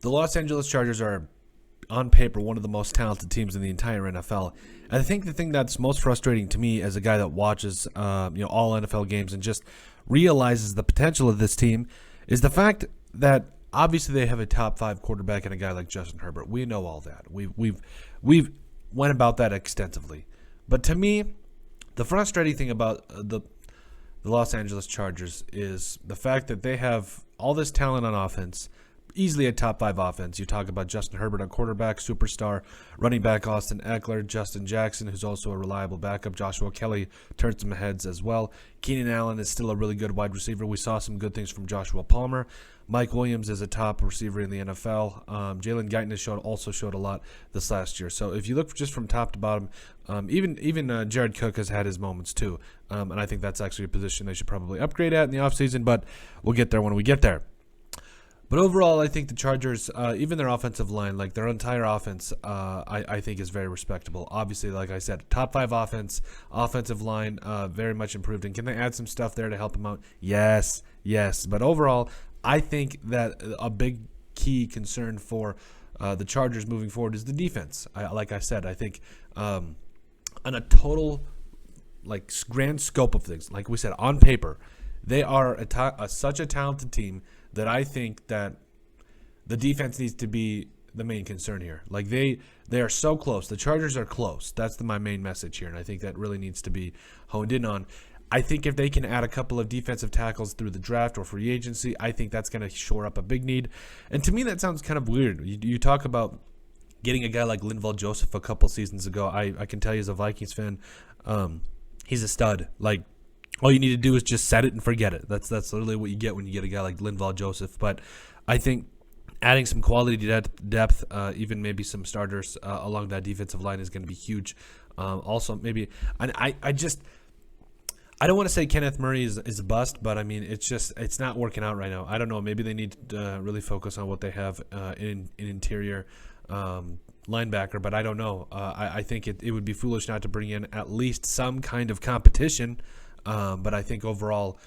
the Los Angeles Chargers are, on paper, one of the most talented teams in the entire NFL. And I think the thing that's most frustrating to me as a guy that watches all NFL games and just realizes the potential of this team is the fact that obviously they have a top 5 quarterback and a guy like Justin Herbert. We know all that. We've went about that extensively. But to me, the frustrating thing about the Los Angeles Chargers is the fact that they have all this talent on offense, easily a top 5 offense. You talk about Justin Herbert, a quarterback, superstar, running back Austin Eckler, Justin Jackson, who's also a reliable backup. Joshua Kelly turns some heads as well. Keenan Allen is still a really good wide receiver. We saw some good things from Joshua Palmer. Mike Williams is a top receiver in the NFL. Jalen Guyton also showed a lot this last year. So if you look just from top to bottom, even Jared Cook has had his moments too. And I think that's actually a position they should probably upgrade at in the offseason, but we'll get there when we get there. But overall, I think the Chargers, even their offensive line, like their entire offense, I think is very respectable. Obviously, like I said, top 5 offensive line, very much improved. And can they add some stuff there to help them out? Yes. But overall, I think that a big key concern for the Chargers moving forward is the defense. Like I said, I think on a total grand scope of things, like we said, on paper, they are such a talented team that I think that the defense needs to be the main concern here. Like they are so close. The Chargers are close. That's my main message here, and I think that really needs to be honed in on. I think if they can add a couple of defensive tackles through the draft or free agency, I think that's going to shore up a big need. And to me, that sounds kind of weird. You talk about getting a guy like Linval Joseph a couple seasons ago. I can tell you as a Vikings fan, he's a stud. Like, all you need to do is just set it and forget it. That's literally what you get when you get a guy like Linval Joseph. But I think adding some quality depth, even maybe some starters along that defensive line is going to be huge. Also, maybe I don't want to say Kenneth Murray is a bust, but I mean it's not working out right now. I don't know. Maybe they need to really focus on what they have in interior linebacker, but I don't know. I think it would be foolish not to bring in at least some kind of competition. But I think overall,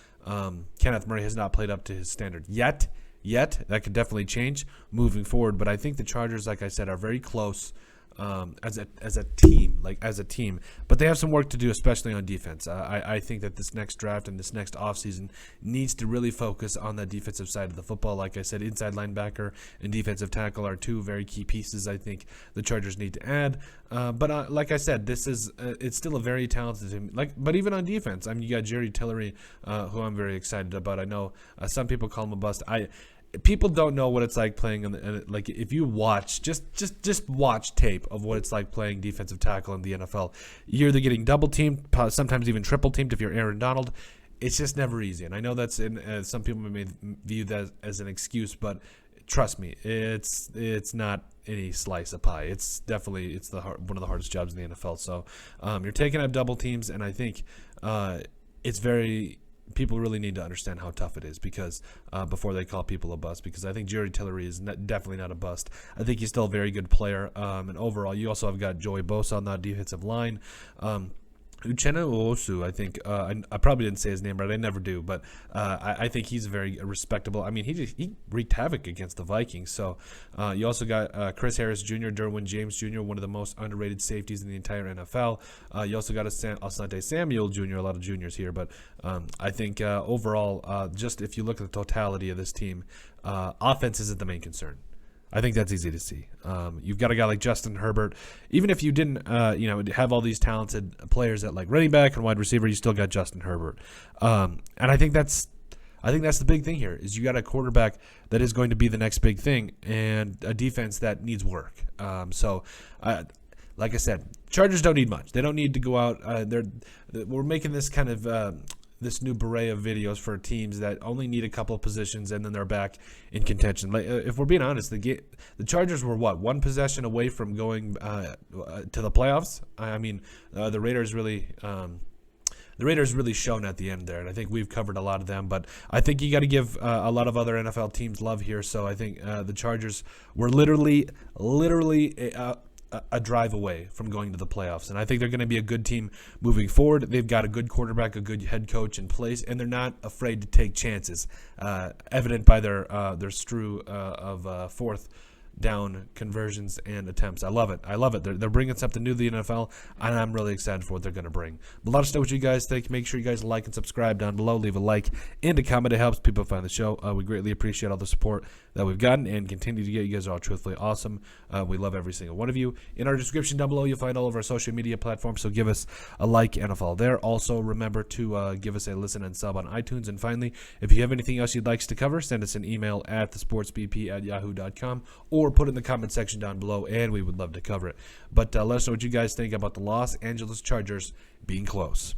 Kenneth Murray has not played up to his standard yet. That could definitely change moving forward. But I think the Chargers, like I said, are very close as a team. But they have some work to do, especially on defense. I think that this next draft and this next offseason needs to really focus on the defensive side of the football. Like I said, inside linebacker and defensive tackle are 2 very key pieces I think the Chargers need to add. But like I said, it's still a very talented team. But even on defense, I mean, you got Jerry Tillery, who I'm very excited about. I know some people call him a bust. People don't know what it's like playing like if you watch just watch tape of what it's like playing defensive tackle in the NFL. You're either getting double teamed, sometimes even triple teamed if you're Aaron Donald. It's just never easy, and I know that's some people may view that as an excuse, but trust me, it's not any slice of pie. It's definitely one of the hardest jobs in the NFL. So you're taking up double teams, and I think it's very. People really need to understand how tough it is because before they call people a bust, because I think Jerry Tillery is definitely not a bust. I think he's still a very good player. And overall, you also have got Joey Bosa on that defensive line. Uchenna Nwosu, I think, I probably didn't say his name right, I never do, but I think he's very respectable. I mean, he wreaked havoc against the Vikings. So you also got Chris Harris Jr., Derwin James Jr., one of the most underrated safeties in the entire NFL. You also got Asante Samuel Jr., a lot of juniors here, but I think overall, just if you look at the totality of this team, offense isn't the main concern. I think that's easy to see. You've got a guy like Justin Herbert. Even if you didn't, have all these talented players at like running back and wide receiver, you still got Justin Herbert. And I think that's the big thing here is you got a quarterback that is going to be the next big thing and a defense that needs work. Like I said, Chargers don't need much. They don't need to go out. We're making this kind of this new beret of videos for teams that only need a couple of positions and then they're back in contention. Like, if we're being honest, the Chargers were one possession away from going to the playoffs. I mean, the Raiders really. The Raiders really shone at the end there, and I think we've covered a lot of them. But I think you got to give a lot of other NFL teams love here. So I think the Chargers were literally a drive away from going to the playoffs. And I think they're going to be a good team moving forward. They've got a good quarterback, a good head coach in place, and they're not afraid to take chances, evident by their strew of fourth down conversions and attempts. I love it. I love it. They're bringing something new to the NFL, and I'm really excited for what they're going to bring. But let us know what you guys think. Make sure you guys like and subscribe down below. Leave a like and a comment. It helps people find the show. We greatly appreciate all the support that we've gotten and continue to get. You guys are all truthfully awesome. We love every single one of you. In our description down below, you'll find all of our social media platforms, so give us a like and a follow there. Also, remember to give us a listen and sub on iTunes. And finally, if you have anything else you'd like us to cover, send us an email at thesportsbp@yahoo.com or put it in the comment section down below, and we would love to cover it. But let us know what you guys think about the Los Angeles Chargers being close.